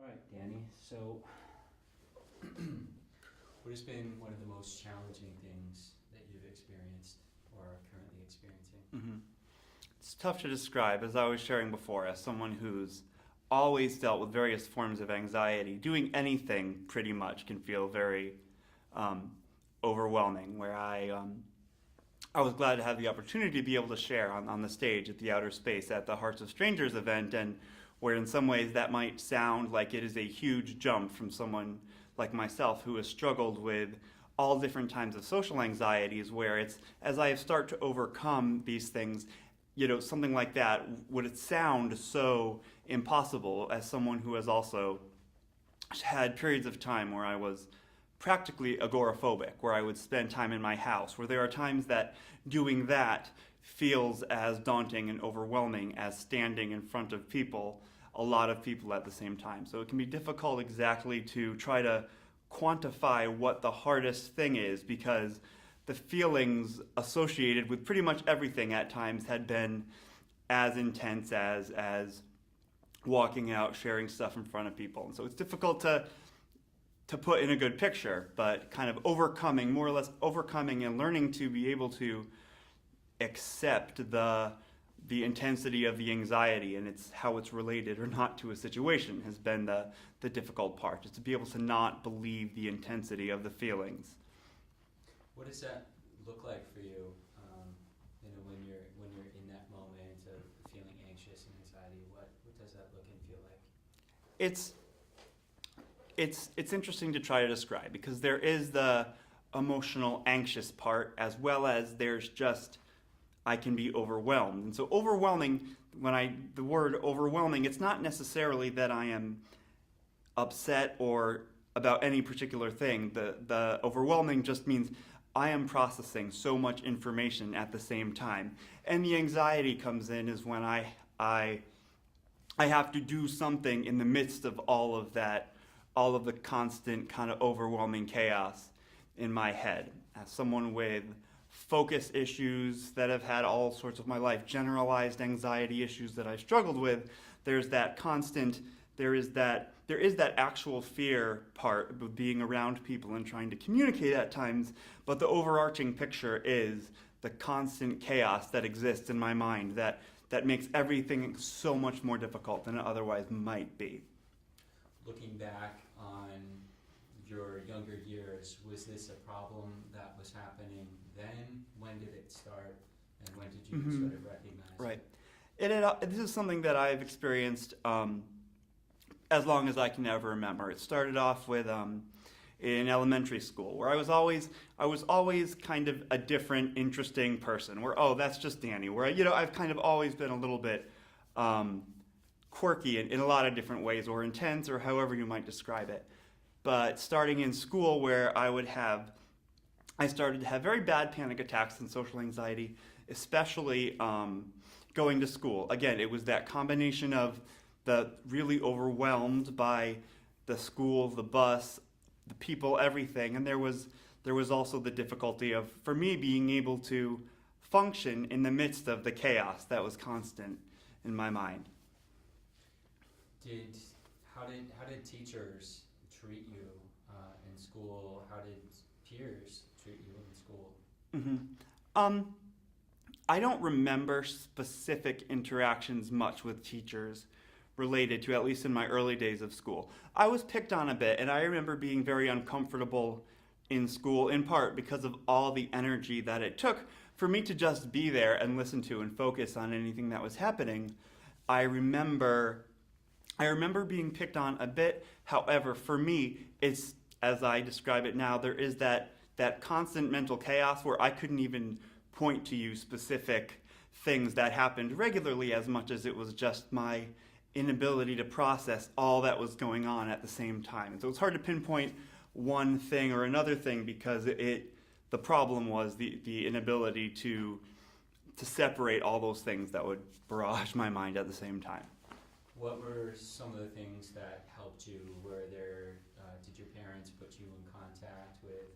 right, Danny. So, what has been one of the most challenging things that you've experienced or are currently experiencing? hmm It's tough to describe, as I was sharing before, as someone who's always dealt with various forms of anxiety. Doing anything pretty much can feel very um, overwhelming. I was glad to have the opportunity to be able to share on the stage at the Outer Space at the Hearts of Strangers event, and where in some ways that might sound like it is a huge jump from someone like myself who has struggled with all different kinds of social anxieties, where it's as I start to overcome these things, something like that would it sound so impossible as someone who has also had periods of time where I was practically agoraphobic, where I would spend time in my house, where there are times that doing that feels as daunting and overwhelming as standing in front of people, a lot of people at the same time. So it can be difficult exactly to try to quantify what the hardest thing is, because the feelings associated with pretty much everything at times had been as intense as walking out, sharing stuff in front of people. And so it's difficult to put in a good picture, but kind of overcoming, more or less overcoming and learning to be able to accept the intensity of the anxiety and it's how it's related or not to a situation has been the difficult part, is to be able to not believe the intensity of the feelings. What does that look like for you? When you're in that moment of feeling anxious and anxiety, what does that look and feel like? It's interesting to try to describe, because there is the emotional anxious part as well as there's just I can be overwhelmed. And so overwhelming, the word overwhelming, it's not necessarily that I am upset or about any particular thing. The overwhelming just means I am processing so much information at the same time. And the anxiety comes in is when I have to do something in the midst of all of that, all of the constant kind of overwhelming chaos in my head. As someone with focus issues that have had all sorts of my life, generalized anxiety issues that I've struggled with, there's that constant, there is that actual fear part of being around people and trying to communicate at times, but the overarching picture is the constant chaos that exists in my mind that makes everything so much more difficult than it otherwise might be. Looking back on your younger years, was this a problem that was happening then? When did it start? And when did you sort of recognize Right. it? This is something that I've experienced as long as I can ever remember. It started off with in elementary school, where I was always kind of a different, interesting person. Where that's just Danny. Where I've kind of always been a little bit quirky in a lot of different ways, or intense, or however you might describe it. But starting in school, where I started to have very bad panic attacks and social anxiety, especially going to school. Again, it was that combination of the really overwhelmed by the school, the bus, the people, everything, and there was also the difficulty of, for me, being able to function in the midst of the chaos that was constant in my mind. How did teachers treat you in school? How did peers treat you in school? Mm-hmm. I don't remember specific interactions much with teachers related to, at least in my early days of school. I was picked on a bit, and I remember being very uncomfortable in school, in part because of all the energy that it took for me to just be there and listen to and focus on anything that was happening. I remember being picked on a bit. However, for me, it's, as I describe it now, there is that constant mental chaos where I couldn't even point to you specific things that happened regularly, as much as it was just my inability to process all that was going on at the same time. And so it's hard to pinpoint one thing or another thing, because the problem was the inability to separate all those things that would barrage my mind at the same time. What were some of the things that helped you? Did your parents put you in contact with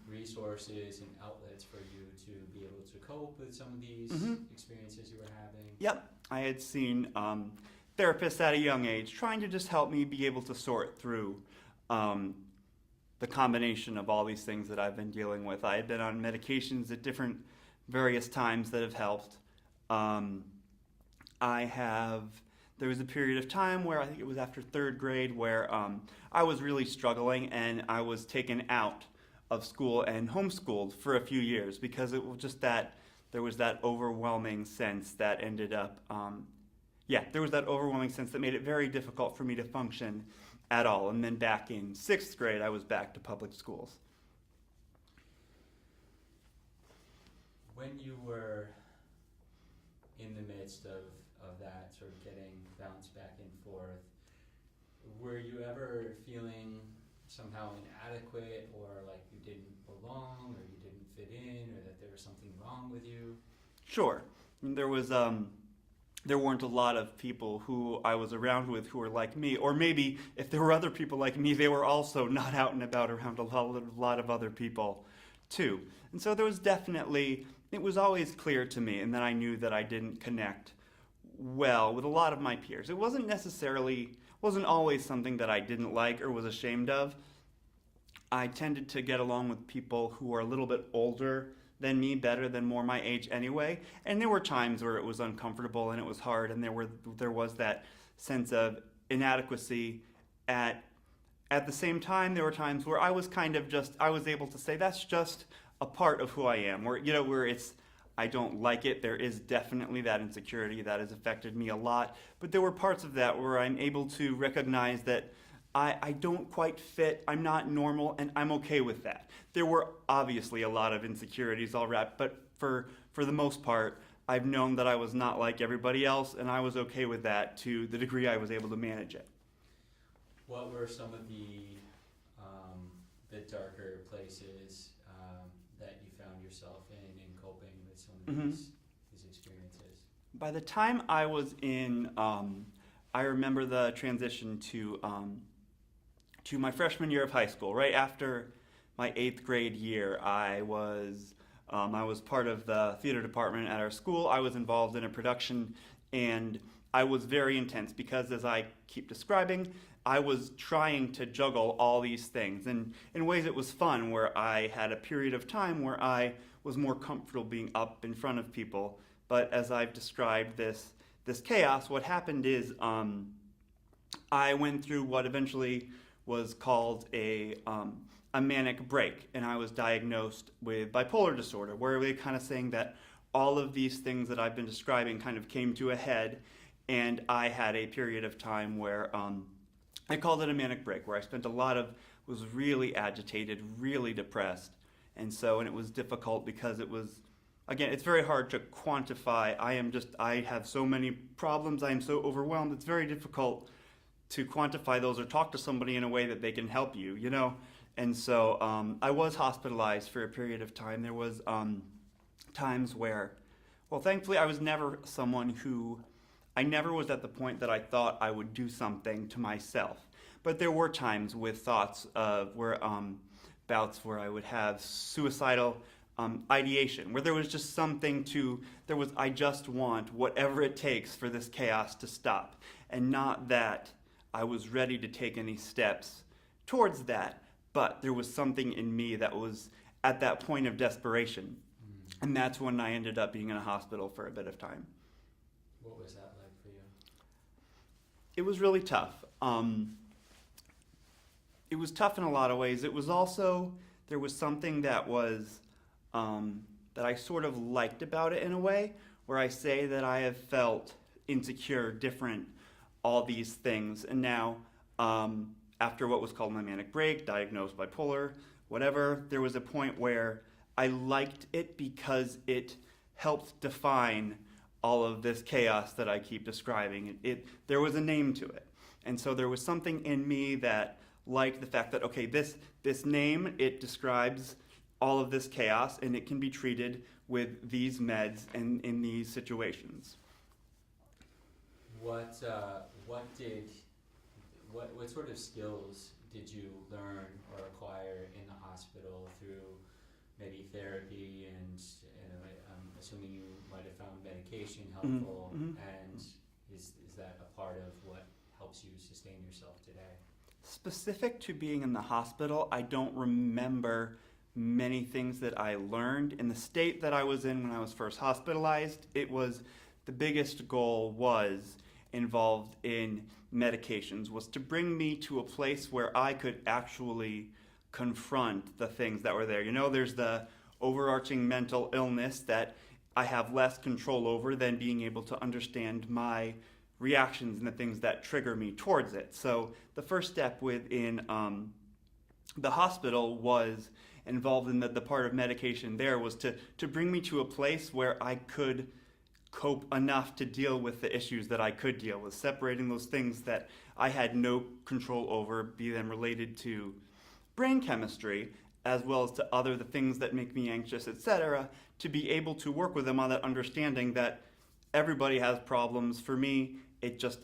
resources and outlets for you to be able to cope with some of these experiences you were having? Yep, I had seen therapists at a young age, trying to just help me be able to sort through the combination of all these things that I've been dealing with. I had been on medications at different various times that have helped. There was a period of time where I think it was after third grade where I was really struggling, and I was taken out of school and homeschooled for a few years because it was just that there was that overwhelming sense that ended up, there was that overwhelming sense that made it very difficult for me to function at all. And then back in sixth grade, I was back to public schools. When you were in the midst of that, sort of getting bounced back and forth, were you ever feeling somehow inadequate, or like you didn't belong, or you didn't fit in, or that there was something wrong with you? Sure. There weren't a lot of people who I was around with who were like me, or maybe if there were other people like me, they were also not out and about around a lot of other people too. And so there was definitely, it was always clear to me, and then I knew that I didn't connect well with a lot of my peers. It wasn't always something that I didn't like or was ashamed of. I tended to get along with people who were a little bit older than me, better than more my age anyway. And there were times where it was uncomfortable and it was hard, and there was that sense of inadequacy. At the same time, there were times where I was I was able to say that's just a part of who I am. Where I don't like it. There is definitely that insecurity that has affected me a lot. But there were parts of that where I'm able to recognize that I don't quite fit, I'm not normal, and I'm okay with that. There were obviously a lot of insecurities all wrapped, but for the most part, I've known that I was not like everybody else, and I was okay with that to the degree I was able to manage it. What were some of the darker places that you found yourself in coping with some of these experiences? By the time I was in, I remember the transition to my freshman year of high school. Right after my 8th grade year, I was part of the theater department at our school. I was involved in a production, and I was very intense because, as I keep describing, I was trying to juggle all these things. And in ways it was fun, where I had a period of time where I was more comfortable being up in front of people. But as I've described this chaos, what happened is I went through what eventually was called a manic break, and I was diagnosed with bipolar disorder, where we're kind of saying that all of these things that I've been describing kind of came to a head, and I had a period of time where I called it a manic break, where I spent was really agitated, really depressed, and it was difficult because it was, again, it's very hard to quantify. I have so many problems, I am so overwhelmed, it's very difficult to quantify those or talk to somebody in a way that they can help you, And so I was hospitalized for a period of time. There was times where, well, thankfully I was never I never was at the point that I thought I would do something to myself. But there were times with thoughts bouts where I would have suicidal ideation, where there was just I just want whatever it takes for this chaos to stop, and not that I was ready to take any steps towards that, but there was something in me that was at that point of desperation, and that's when I ended up being in a hospital for a bit of time. What was that like for you? It was really tough. It was tough in a lot of ways. It was also, there was something that was, that I sort of liked about it in a way, where I say that I have felt insecure, different, all these things. And now, after what was called my manic break, diagnosed bipolar, whatever, there was a point where I liked it because it helped define all of this chaos that I keep describing. There was a name to it. And so there was something in me that liked the fact that, okay, this name, it describes all of this chaos, and it can be treated with these meds and in these situations. What sort of skills did you learn or acquire in the hospital through maybe therapy, and I'm assuming you might have found medication helpful, Mm-hmm. and is that a part part of what helps you sustain yourself today? Specific to being in the hospital, I don't remember many things that I learned. In the state that I was in when I was first hospitalized, the biggest goal was involved in medications, was to bring me to a place where I could actually confront the things that were there. There's the overarching mental illness that I have less control over than being able to understand my reactions and the things that trigger me towards it. So the first step within the hospital was involved in the part of medication there was to bring me to a place where I could cope enough to deal with the issues that I could deal with, separating those things that I had no control over, be them related to brain chemistry as well as to the things that make me anxious, etc., to be able to work with them on that understanding that everybody has problems. For me,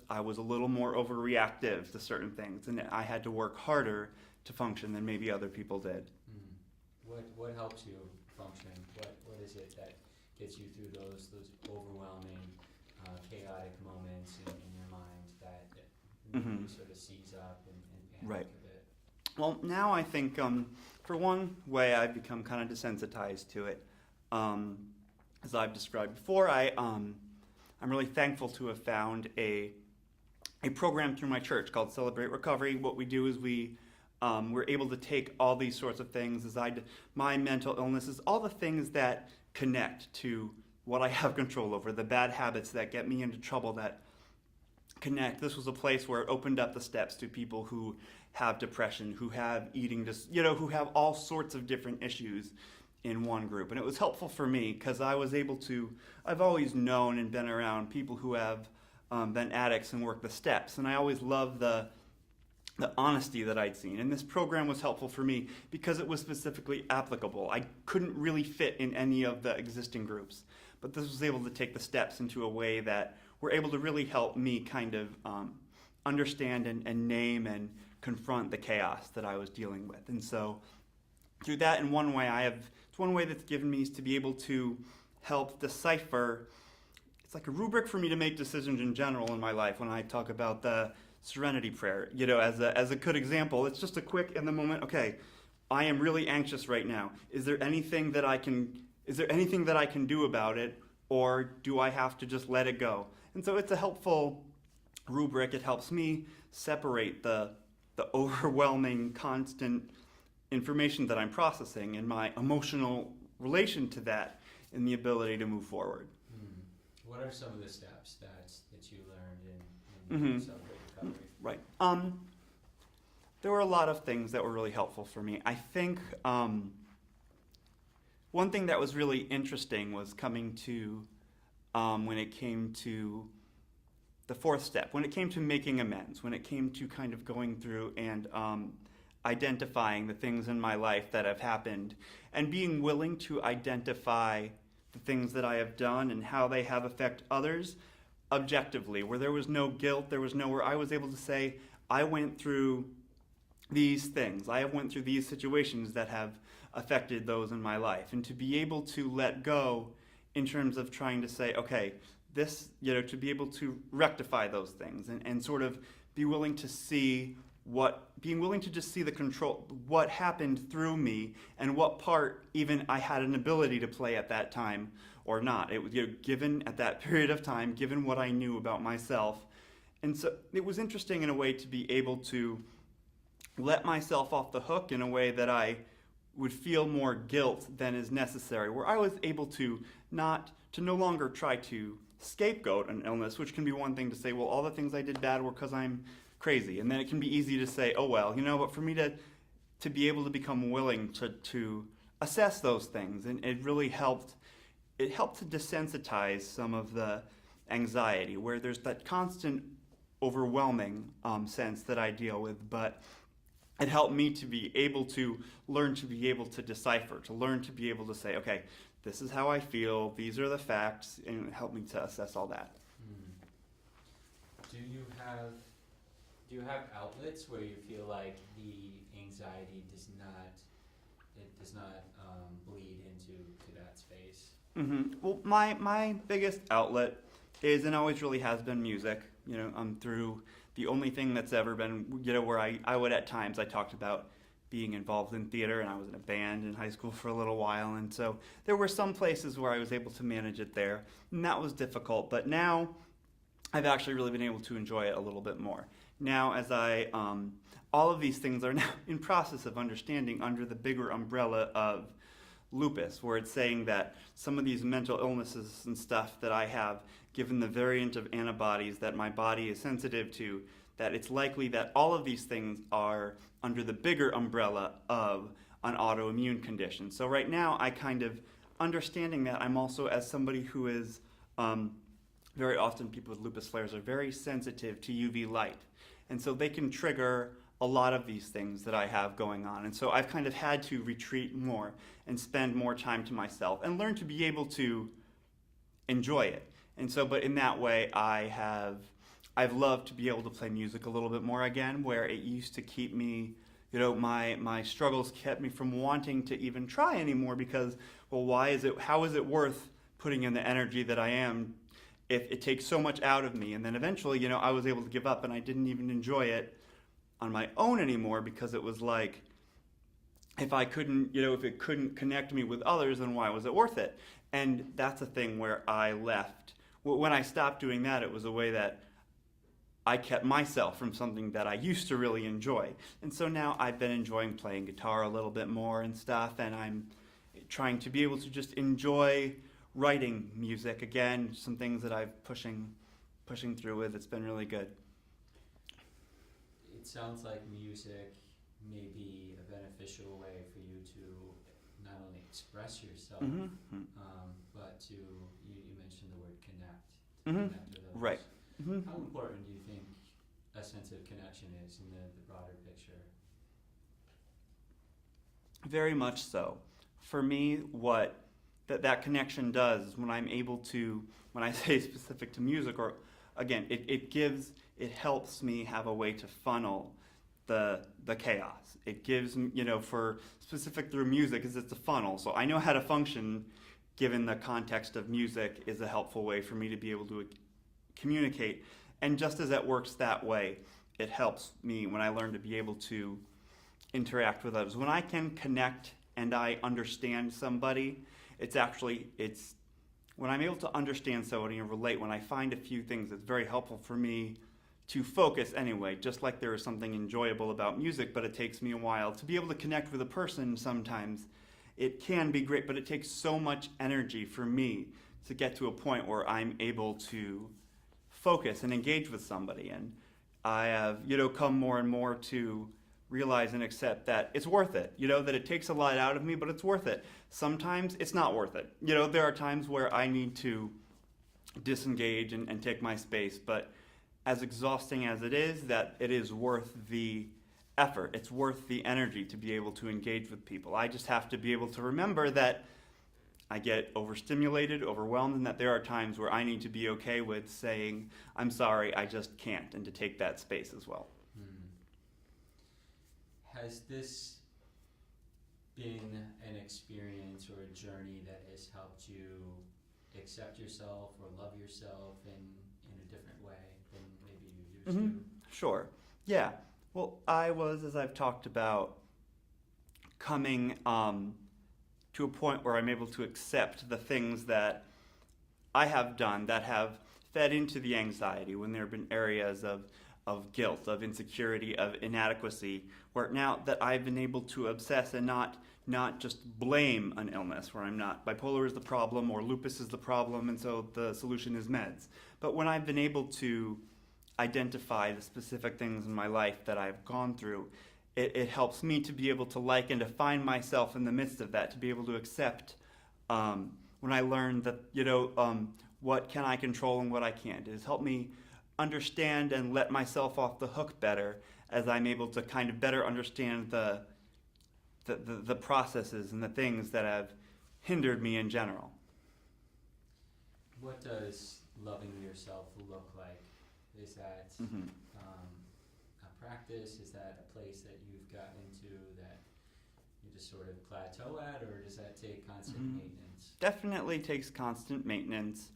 I was a little more overreactive to certain things, and I had to work harder to function than maybe other people did. What helps you function? What is it that gets you through those overwhelming, chaotic moments in your mind that you sort of seize up and panic a bit? Well, now I think, for one way, I've become kind of desensitized to it. As I've described before, I'm really thankful to have found a program through my church called Celebrate Recovery. What we do is we're able to take all these sorts of things, my mental illnesses, all the things that connect to what I have control over, the bad habits that get me into trouble that connect. This was a place where it opened up the steps to people who have depression, who have eating who have all sorts of different issues in one group. And it was helpful for me because I've always known and been around people who have been addicts and worked the steps. And I always loved the honesty that I'd seen. And this program was helpful for me because it was specifically applicable. I couldn't really fit in any of the existing groups, but this was able to take the steps into a way that were able to really help me kind of understand and name and confront the chaos that I was dealing with. And so through that, in one way, it's one way that's given me is to be able to help decipher. It's like a rubric for me to make decisions in general in my life. When I talk about the Serenity Prayer, as a good example, it's just a quick in the moment. Okay, I am really anxious right now. Is there anything that I can do about it, or do I have to just let it go? And so it's a helpful rubric. It helps me separate the overwhelming, constant information that I'm processing and my emotional relation to that and the ability to move forward. What are some of the steps that you learned in Celebrate Recovery? Right. There were a lot of things that were really helpful for me. I think one thing that was really interesting was coming to when it came to the fourth step, when it came to making amends, when it came to kind of going through and identifying the things in my life that have happened and being willing to identify the things that I have done and how they have affected others objectively, where there was no guilt, where I was able to say, I went through these things, I have went through these situations that have affected those in my life, and to be able to let go in terms of trying to say, okay, this, to be able to rectify those things and sort of be willing to see just see the control, what happened through me and what part even I had an ability to play at that time or not. It was, given at that period of time, given what I knew about myself. And so it was interesting in a way to be able to let myself off the hook in a way that I would feel more guilt than is necessary, where I was able to no longer try to scapegoat an illness, which can be one thing to say, well, all the things I did bad were because I'm crazy. And then it can be easy to say, oh, well, but for me to be able to become willing to assess those things, and it really helped. It helped to desensitize some of the anxiety, where there's that constant overwhelming sense that I deal with, but it helped me to be able to learn to be able to decipher, to learn to be able to say, okay, this is how I feel, these are the facts, and it helped me to assess all that. Do you have outlets where you feel like the anxiety does not bleed into that space? Well, my biggest outlet is, and always really has been, music. through the only thing that's ever been, where I would at times, I talked about being involved in theater, and I was in a band in high school for a little while, and so there were some places where I was able to manage it there, and that was difficult, but now I've actually really been able to enjoy it a little bit more. Now, as all of these things are now in process of understanding under the bigger umbrella of lupus, where it's saying that some of these mental illnesses and stuff that I have, given the variant of antibodies that my body is sensitive to, that it's likely that all of these things are under the bigger umbrella of an autoimmune condition. So right now, I kind of understanding that I'm also, as somebody who is, very often people with lupus flares are very sensitive to UV light. And so they can trigger a lot of these things that I have going on. And so I've kind of had to retreat more and spend more time to myself and learn to be able to enjoy it. And so, but in that way, I've loved to be able to play music a little bit more again, where it used to keep me, my struggles kept me from wanting to even try anymore because, well, how is it worth putting in the energy that I am if it takes so much out of me? And then eventually, I was able to give up and I didn't even enjoy it on my own anymore because it was like, if it couldn't connect me with others, then why was it worth it? And that's a thing where I left. When I stopped doing that, it was a way that I kept myself from something that I used to really enjoy. And so now I've been enjoying playing guitar a little bit more and stuff, and I'm trying to be able to just enjoy writing music again, some things that I've pushing through with. It's been really good. It sounds like music may be a beneficial way for you to not only express yourself, but to, you mentioned the word connect, connect with others. Right. How important do you think a sense of connection is in the broader picture? Very much so. For me, what that connection does is when I'm able to, when I say specific to music, or again, it helps me have a way to funnel the chaos. It gives, for specific through music, is it's a funnel. So I know how to function given the context of music is a helpful way for me to be able to communicate. And just as it works that way, it helps me when I learn to be able to interact with others. When I can connect and I understand somebody, it's when I'm able to understand somebody and relate, when I find a few things, it's very helpful for me to focus anyway, just like there is something enjoyable about music, but it takes me a while to be able to connect with a person sometimes. It can be great, but it takes so much energy for me to get to a point where I'm able to focus and engage with somebody. And I have, come more and more to realize and accept that it's worth it, that it takes a lot out of me, but it's worth it. Sometimes it's not worth it. There are times where I need to disengage and take my space, but as exhausting as it is, that it is worth the effort. It's worth the energy to be able to engage with people. I just have to be able to remember that I get overstimulated, overwhelmed, and that there are times where I need to be okay with saying, I'm sorry, I just can't, and to take that space as well. Has this been an experience or a journey that has helped you accept yourself or love yourself in a different way than maybe you used to? Sure. Yeah. Well, I was, as I've talked about, coming to a point where I'm able to accept the things that I have done that have fed into the anxiety when there have been areas of guilt, of insecurity, of inadequacy, where now that I've been able to obsess and not just blame an illness, where I'm not bipolar is the problem or lupus is the problem and so the solution is meds. But when I've been able to identify the specific things in my life that I've gone through, it helps me to be able to like and to find myself in the midst of that, to be able to accept when I learned that, what can I control and what I can't. It has helped me understand and let myself off the hook better as I'm able to kind of better understand the processes and the things that have hindered me in general. What does loving yourself look like? Is that a practice? Is that a place that you've gotten into that you just sort of plateau at, or does that take constant maintenance? Definitely takes constant maintenance.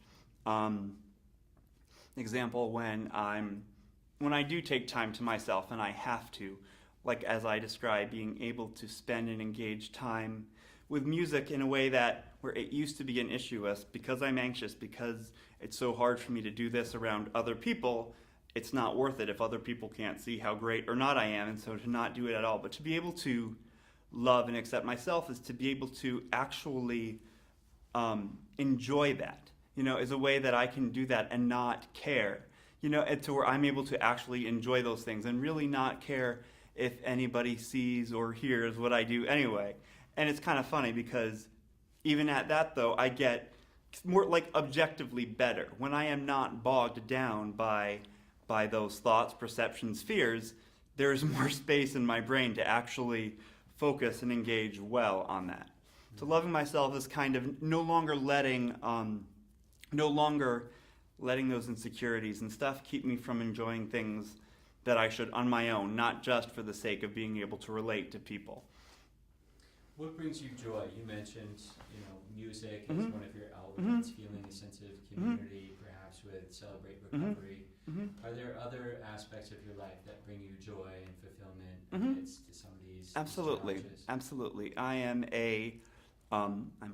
example, when I do take time to myself, and I have to, like as I described, being able to spend and engage time with music in a way that where it used to be an issue with, because I'm anxious, because it's so hard for me to do this around other people, it's not worth it if other people can't see how great or not I am, and so to not do it at all. But to be able to love and accept myself is to be able to actually enjoy that, is a way that I can do that and not care, and to where I'm able to actually enjoy those things and really not care if anybody sees or hears what I do anyway. And it's kind of funny because even at that, though, I get more like objectively better when I am not bogged down by those thoughts, perceptions, fears. There's more space in my brain to actually focus and engage well on that. So loving myself is kind of no longer letting those insecurities and stuff keep me from enjoying things that I should on my own, not just for the sake of being able to relate to people. What brings you joy? You mentioned, music is Mhm. one of your outlets, Mhm. feeling a sense of community, perhaps with Celebrate Recovery. Are there other aspects of your life that bring you joy and fulfillment amidst some of these Absolutely, challenges? absolutely. I'm a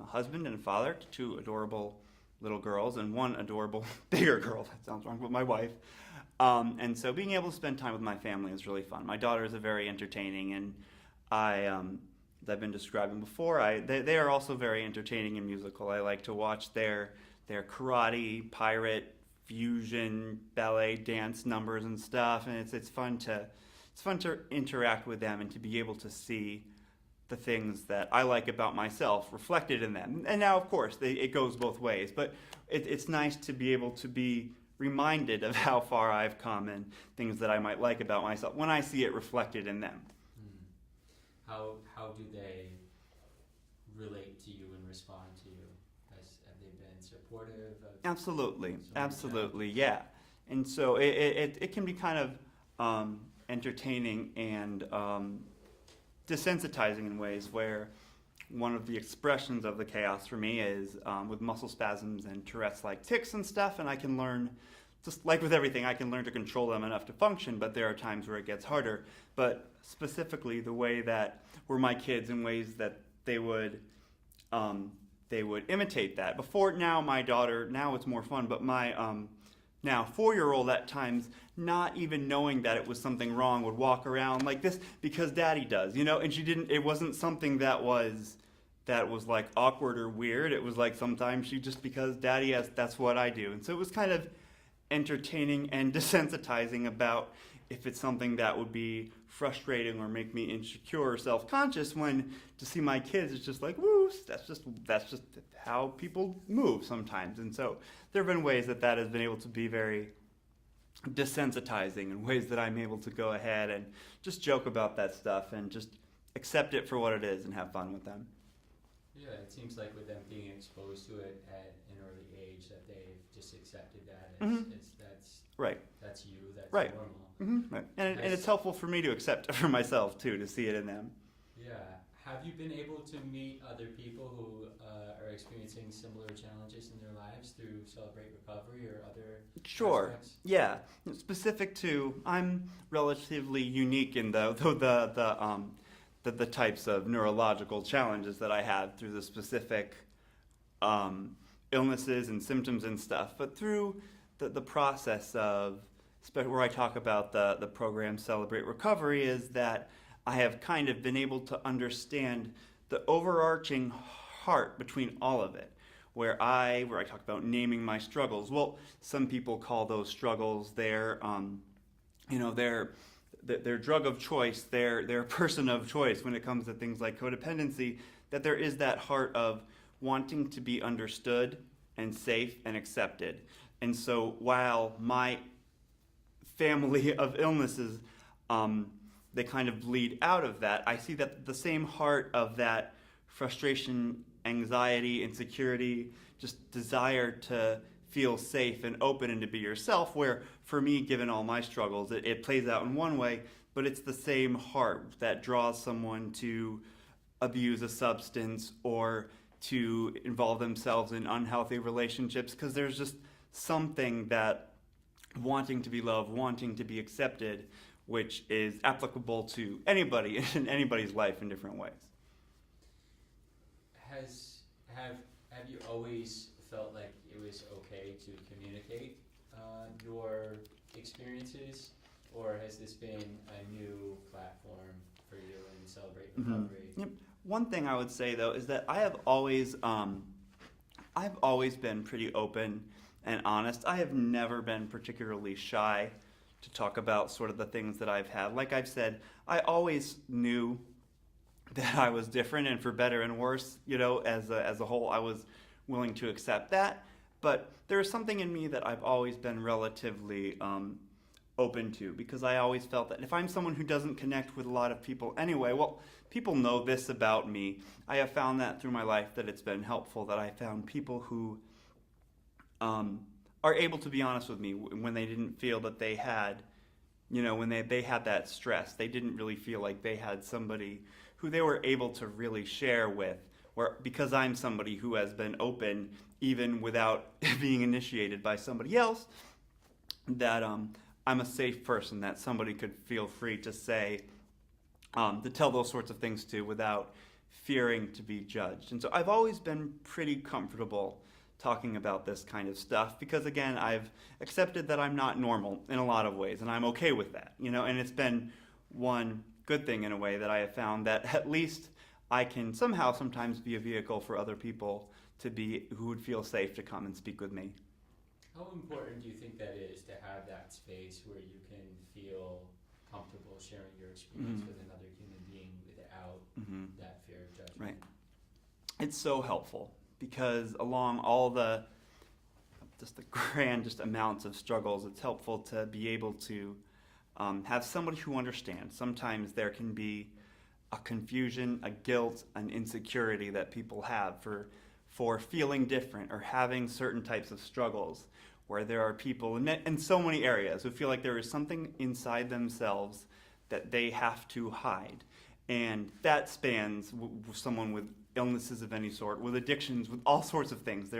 husband and a father to two adorable little girls and one adorable bigger girl. That sounds wrong, but my wife. And so being able to spend time with my family is really fun. My daughters are very entertaining, and as I've been describing before, they are also very entertaining and musical. I like to watch their karate, pirate, fusion, ballet, dance numbers and stuff, and it's fun to interact with them and to be able to see the things that I like about myself reflected in them. And now, of course, it goes both ways, but it's nice to be able to be reminded of how far I've come and things that I might like about myself when I see it reflected in them. How do they relate to you and respond to you? Have they been supportive of Absolutely, yeah. And so it can be kind of entertaining and desensitizing in ways where one of the expressions of the chaos for me is with muscle spasms and Tourette's-like tics and stuff, and I can learn, just like with everything, I can learn to control them enough to function, but there are times where it gets harder. But specifically the way that were my kids in ways that they would imitate that. Before, now my daughter, now it's more fun, but my now 4-year-old at times, not even knowing that it was something wrong, would walk around like this because daddy does, and it wasn't something that was like awkward or weird. It was like sometimes she just, because daddy has, that's what I do. And so it was kind of entertaining and desensitizing about if it's something that would be frustrating or make me insecure or self-conscious, when to see my kids, it's just like, woo, that's just how people move sometimes. And so there have been ways that has been able to be very desensitizing, and ways that I'm able to go ahead and just joke about that stuff and just accept it for what it is and have fun with them. Yeah, it seems like with them being exposed to it at an early age, that they've just accepted that that's right. That's you, that's right. normal. Right. And it's helpful for me to accept it for myself too, to see it in them. Yeah. Have you been able to meet other people who are experiencing similar challenges in their lives through Celebrate Recovery or other aspects? Yeah. Specific to, I'm relatively unique in the types of neurological challenges that I have through the specific illnesses and symptoms and stuff, but through the process of, where I talk about the program Celebrate Recovery, is that I have kind of been able to understand the overarching heart between all of it, where I talk about naming my struggles. Well, some people call those struggles their drug of choice, their person of choice when it comes to things like codependency, that there is that heart of wanting to be understood and safe and accepted. And so while my family of illnesses, they kind of bleed out of that, I see that the same heart of that frustration, anxiety, insecurity, just desire to feel safe and open and to be yourself, where for me, given all my struggles, it plays out in one way, but it's the same heart that draws someone to abuse a substance or to involve themselves in unhealthy relationships, because there's just something that wanting to be loved, wanting to be accepted, which is applicable to anybody in anybody's life in different ways. Have you always felt like it was okay to communicate your experiences, or has this been a new platform for you in Celebrate Recovery? Yep. One thing I would say though is that I've always been pretty open and honest. I have never been particularly shy to talk about sort of the things that I've had. Like I've said, I always knew that I was different, and for better and worse, as a whole, I was willing to accept that. But there is something in me that I've always been relatively open to, because I always felt that if I'm someone who doesn't connect with a lot of people anyway, well, people know this about me. I have found that through my life that it's been helpful, that I found people who are able to be honest with me when they didn't feel that they had, when they had that stress. They didn't really feel like they had somebody who they were able to really share with, or because I'm somebody who has been open even without being initiated by somebody else, that I'm a safe person that somebody could feel free to say, to tell those sorts of things to without fearing to be judged. And so I've always been pretty comfortable talking about this kind of stuff, because again, I've accepted that I'm not normal in a lot of ways, and I'm okay with that, and it's been one good thing in a way that I have found that at least I can somehow sometimes be a vehicle for other people who would feel safe to come and speak with me. How important do you think that is, to have that space where you can feel comfortable sharing your experience with another human being without that fear of judgment? Right. It's so helpful, because along all the grand amounts of struggles, it's helpful to be able to have somebody who understands. Sometimes there can be a confusion, a guilt, an insecurity that people have for feeling different or having certain types of struggles, where there are people in so many areas who feel like there is something inside themselves that they have to hide. And that spans someone with illnesses of any sort, with addictions, with all sorts of things.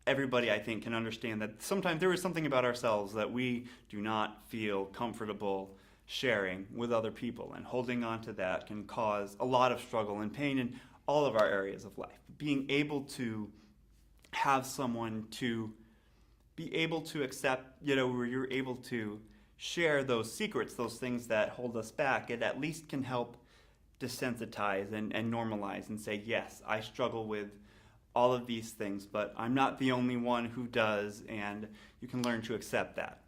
Everybody, I think, can understand that sometimes there is something about ourselves that we do not feel comfortable sharing with other people, and holding on to that can cause a lot of struggle and pain in all of our areas of life. Being able to have someone to be able to accept, where you're able to share those secrets, those things that hold us back, it at least can help desensitize and normalize and say, yes, I struggle with all of these things, but I'm not the only one who does, and you can learn to accept that.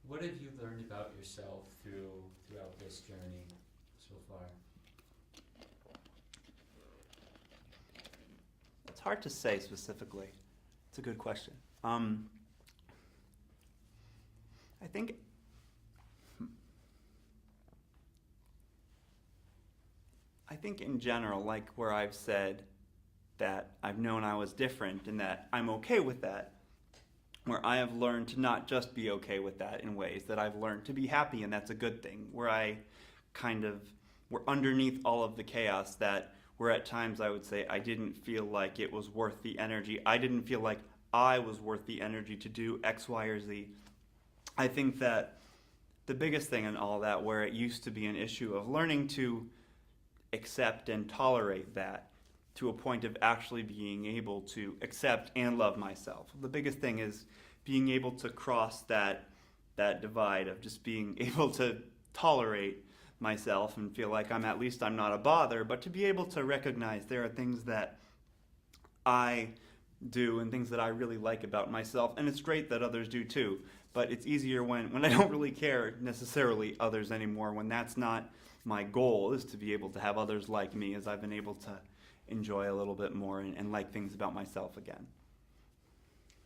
What have you learned about yourself throughout this journey so far? It's hard to say specifically. It's a good question. I think in general, like where I've said that I've known I was different and that I'm okay with that, where I have learned to not just be okay with that in ways that I've learned to be happy, and that's a good thing, where I were underneath all of the chaos, that where at times I would say I didn't feel like it was worth the energy. I didn't feel like I was worth the energy to do X, Y, or Z. I think that the biggest thing in all that, where it used to be an issue of learning to accept and tolerate that, to a point of actually being able to accept and love myself. The biggest thing is being able to cross that divide of just being able to tolerate myself and feel like I'm not a bother, but to be able to recognize there are things that I do and things that I really like about myself, and it's great that others do too, but it's easier when I don't really care necessarily others anymore, when that's not my goal, is to be able to have others like me, as I've been able to enjoy a little bit more and like things about myself again.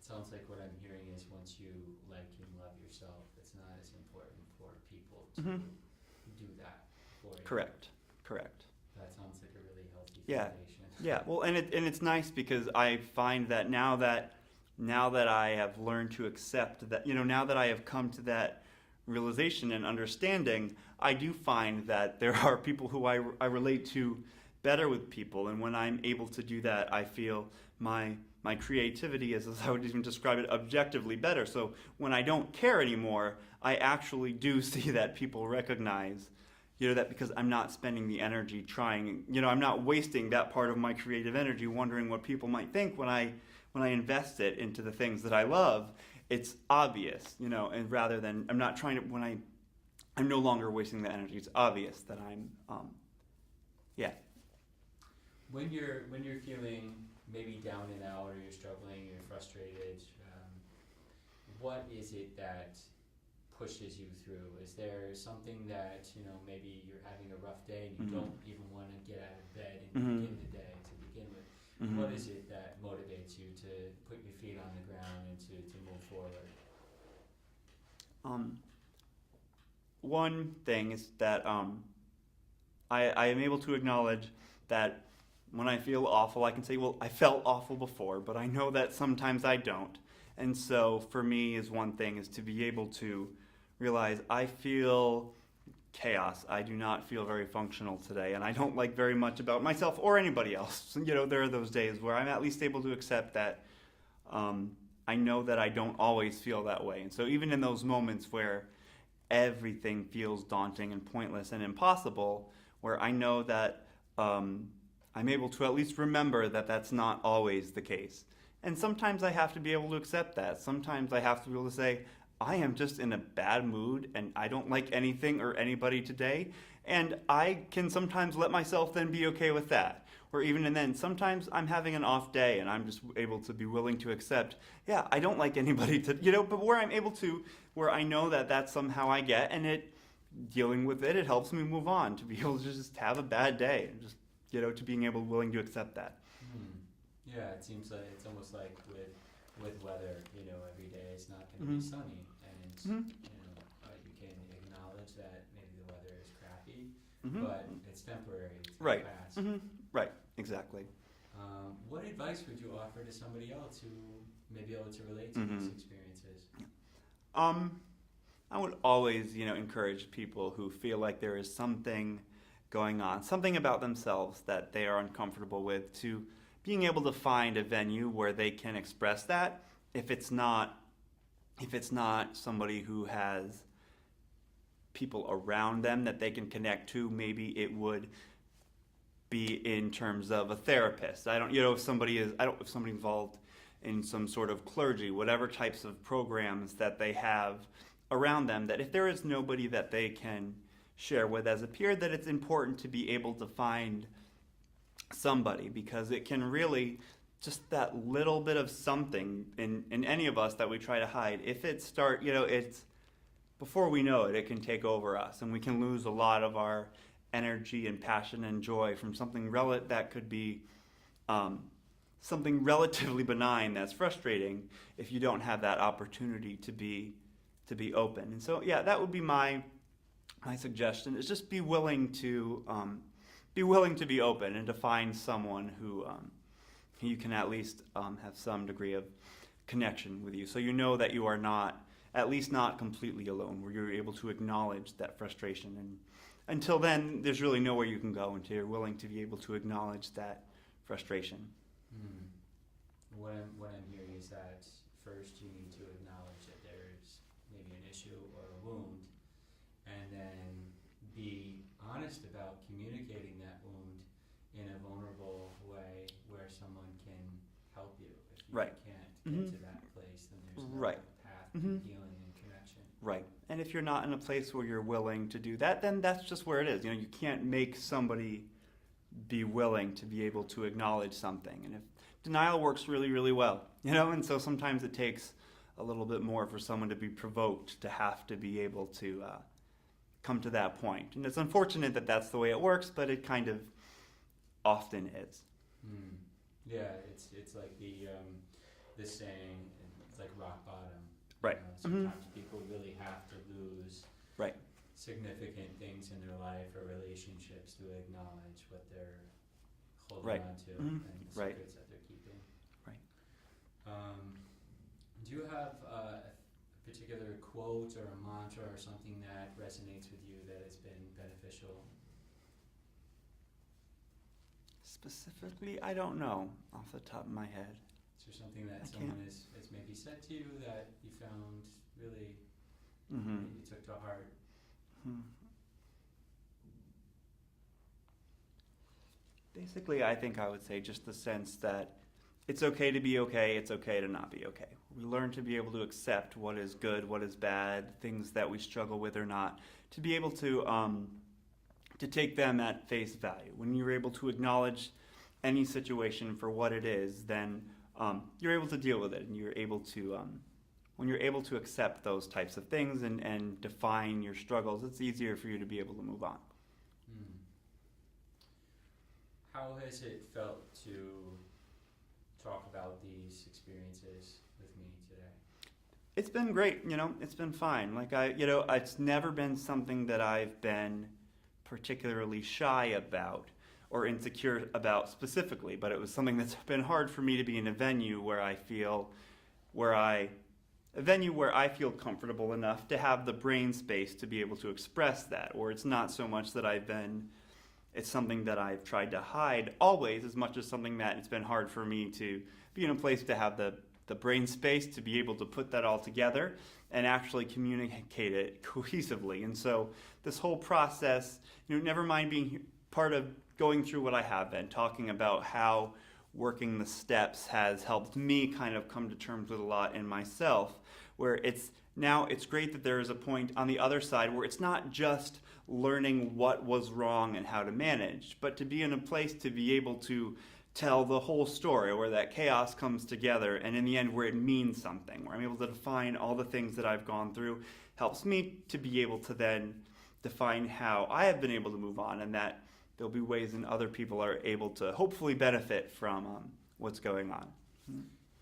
It sounds like what I'm hearing is once you like and love yourself, it's not as important for people to do that for you. Correct. That sounds like a really healthy Yeah. foundation. Yeah, well, and it's nice, because I find that now that I have learned to accept that, now that I have come to that realization and understanding, I do find that there are people who I relate to better with people. And when I'm able to do that, I feel my creativity is, as I would even describe it, objectively better. So when I don't care anymore, I actually do see that people recognize, that because I'm not spending the energy trying, I'm not wasting that part of my creative energy wondering what people might think when I invest it into the things that I love. It's obvious, and rather than, I'm not trying to, I'm no longer wasting the energy. It's obvious that I'm, yeah. When you're feeling maybe down and out, or you're struggling, you're frustrated, what is it that pushes you through? Is there something that, maybe you're having a rough day and you don't even want to get out of bed and begin the day to begin with? What is it that motivates you to put your feet on the ground and to move forward? One thing is that I am able to acknowledge that when I feel awful, I can say, well, I felt awful before, but I know that sometimes I don't. And so for me, one thing is to be able to realize I feel chaos. I do not feel very functional today, and I don't like very much about myself or anybody else. There are those days where I'm at least able to accept that I know that I don't always feel that way. And so even in those moments where everything feels daunting and pointless and impossible, where I know that I'm able to at least remember that that's not always the case. And sometimes I have to be able to accept that. Sometimes I have to be able to say, I am just in a bad mood and I don't like anything or anybody today. And I can sometimes let myself then be okay with that. Or even and then, sometimes I'm having an off day and I'm just able to be willing to accept, yeah, I don't like anybody but where I'm able to, where I know that that's somehow I get, and dealing with it helps me move on, to be able to just have a bad day, and just, to being willing to accept that. Yeah, it seems like it's almost like with weather, every day it's not going to be sunny, and you can acknowledge that maybe the weather is crappy, but it's temporary. It's gonna Right. pass. Right. Exactly. What advice would you offer to somebody else who may be able to relate to these experiences? I would always, encourage people who feel like there is something going on, something about themselves that they are uncomfortable with, to being able to find a venue where they can express that. If it's not somebody who has people around them that they can connect to, maybe it would be in terms of a therapist. If somebody's involved in some sort of clergy, whatever types of programs that they have around them, that if there is nobody that they can share with as a peer, that it's important to be able to find somebody, because it can really, just that little bit of something in any of us that we try to hide, if it's before we know it, it can take over us, and we can lose a lot of our energy and passion and joy from something that could be something relatively benign that's frustrating, if you don't have that opportunity to be open. And so, yeah, that would be my suggestion, is just be willing to be open, and to find someone who you can at least have some degree of connection with you, so that you are at least not completely alone, where you're able to acknowledge that frustration. And until then, there's really nowhere you can go until you're willing to be able to acknowledge that frustration. What I'm hearing is that first you need to acknowledge that there's maybe an issue or a wound, and then be honest about communicating that wound in a vulnerable way where someone can help you. If you can't get to that place, then there's no path to healing and connection. Right. And if you're not in a place where you're willing to do that, then that's just where it is. You can't make somebody be willing to be able to acknowledge something. And if denial works really, really well, and so sometimes it takes a little bit more for someone to be provoked to have to be able to come to that point. And it's unfortunate that that's the way it works, but it kind of often is. Yeah, it's like the saying, it's like rock bottom. Right. Sometimes people really have to lose right. significant things in their life or relationships to acknowledge what they're holding on to and the secrets that they're keeping. Right. Do you have a particular quote or a mantra or something that resonates with you that has been beneficial? Specifically, I don't know off the top of my head. Is there something that I someone has maybe said to you that you found really Mm-hmm. that you took to heart? Hmm. Basically, I think I would say just the sense that it's okay to be okay, it's okay to not be okay. We learn to be able to accept what is good, what is bad, things that we struggle with or not, to be able to take them at face value. When you're able to acknowledge any situation for what it is, then you're able to deal with it, and you're able to when you're able to accept those types of things and define your struggles, it's easier for you to be able to move on. Hmm. How has it felt to talk about these experiences with me today? It's been great, it's been fine. It's never been something that I've been particularly shy about or insecure about specifically, but it was something that's been hard for me to be in a venue where I feel comfortable enough to have the brain space to be able to express that, or it's not so much that it's something that I've tried to hide always, as much as something that it's been hard for me to be in a place to have the brain space to be able to put that all together and actually communicate it cohesively. And so this whole process, never mind being part of going through what I have been, talking about how working the steps has helped me kind of come to terms with a lot in myself, where it's great that there is a point on the other side where it's not just learning what was wrong and how to manage, but to be in a place to be able to tell the whole story, where that chaos comes together and in the end where it means something, where I'm able to define all the things that I've gone through, helps me to be able to then define how I have been able to move on, and that there'll be ways in other people are able to hopefully benefit from what's going on.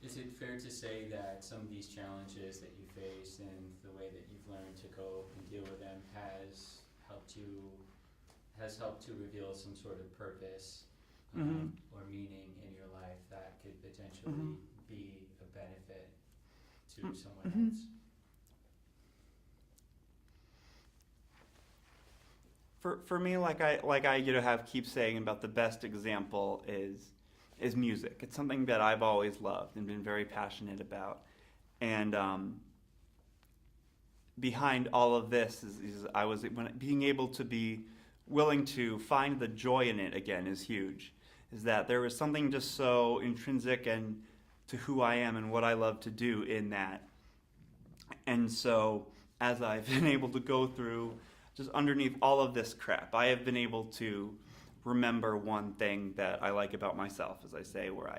Is it fair to say that some of these challenges that you face and the way that you've learned to cope and deal with them has helped to reveal some sort of purpose or meaning in your life that could potentially be a benefit to someone else? For me, like I keep saying about, the best example is music. It's something that I've always loved and been very passionate about. And behind all of this is being able to be willing to find the joy in it again is huge. Is that there was something just so intrinsic and to who I am and what I love to do in that. And so as I've been able to go through just underneath all of this crap, I have been able to remember one thing that I like about myself, as I say, where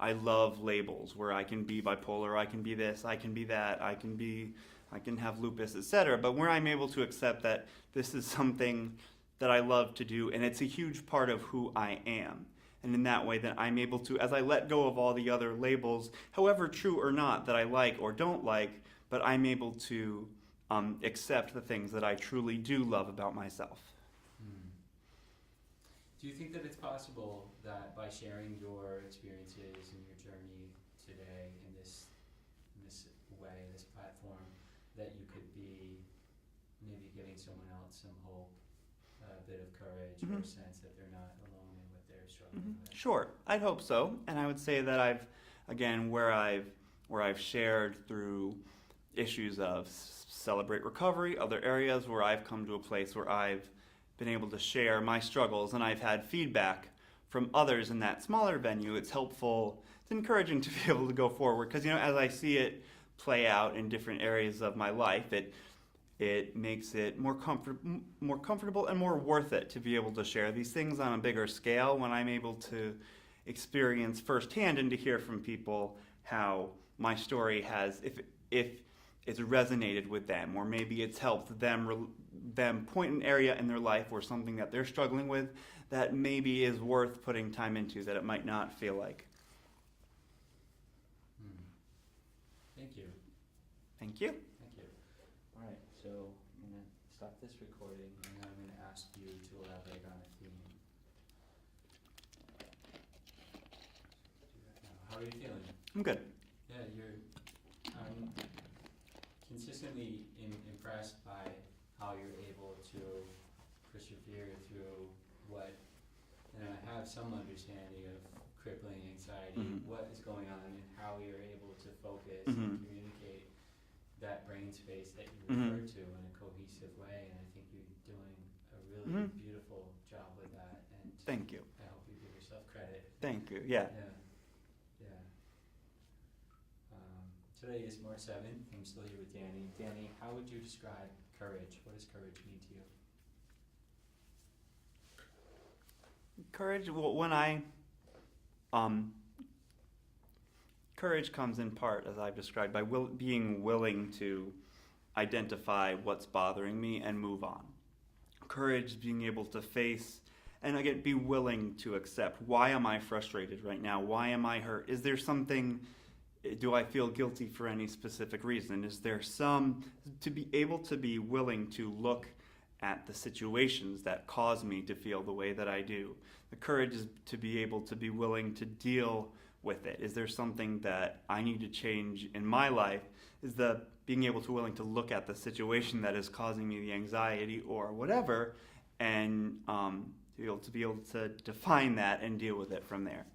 I love labels, where I can be bipolar, I can be this, I can be that, I can have lupus, etc. But where I'm able to accept that this is something that I love to do, and it's a huge part of who I am. And in that way, that I'm able to, as I let go of all the other labels, however true or not, that I like or don't like, but I'm able to accept the things that I truly do love about myself. Do you think that it's possible that by sharing your experiences and your journey today in this way, this platform, that you could be maybe giving someone else some hope, a bit of courage, or a sense that they're not alone in what they're struggling with? Sure, I'd hope so, and I would say that where I've shared through issues of Celebrate Recovery, other areas where I've come to a place where I've been able to share my struggles and I've had feedback from others in that smaller venue, it's helpful, it's encouraging to be able to go forward, because as I see it play out in different areas of my life, it makes it more comfortable and more worth it to be able to share these things on a bigger scale when I'm able to experience firsthand and to hear from people how my story has, if it's resonated with them, or maybe it's helped them point an area in their life or something that they're struggling with that maybe is worth putting time into, that it might not feel like. Thank you. Thank you. Thank you. All right, so I'm going to stop this recording, and then I'm going to ask you to elaborate on a theme. How are you feeling? I'm good. Yeah, I'm consistently impressed by how you're able to persevere through what have some understanding of crippling anxiety, Mhm. what is going on, and how you're able to focus Mhm. and communicate that brain space that you Mhm. refer to in a cohesive way. And I think you're doing a really Mhm. beautiful job with that. And Thank you. I hope you give yourself credit. Thank you. Yeah. Yeah. Yeah. Today is March 7th. I'm still here with Danny. Danny, how would you describe courage? What does courage mean to you? Courage. Well, courage comes in part, as I've described, by being willing to identify what's bothering me and move on. Courage, being able to face and again be willing to accept, why am I frustrated right now? Why am I hurt? Is there something? Do I feel guilty for any specific reason? Is there to be able to be willing to look at the situations that cause me to feel the way that I do? The courage is to be able to be willing to deal with it. Is there something that I need to change in my life? Is the being able to willing to look at the situation that is causing me the anxiety or whatever, and to be able to define that and deal with it from there.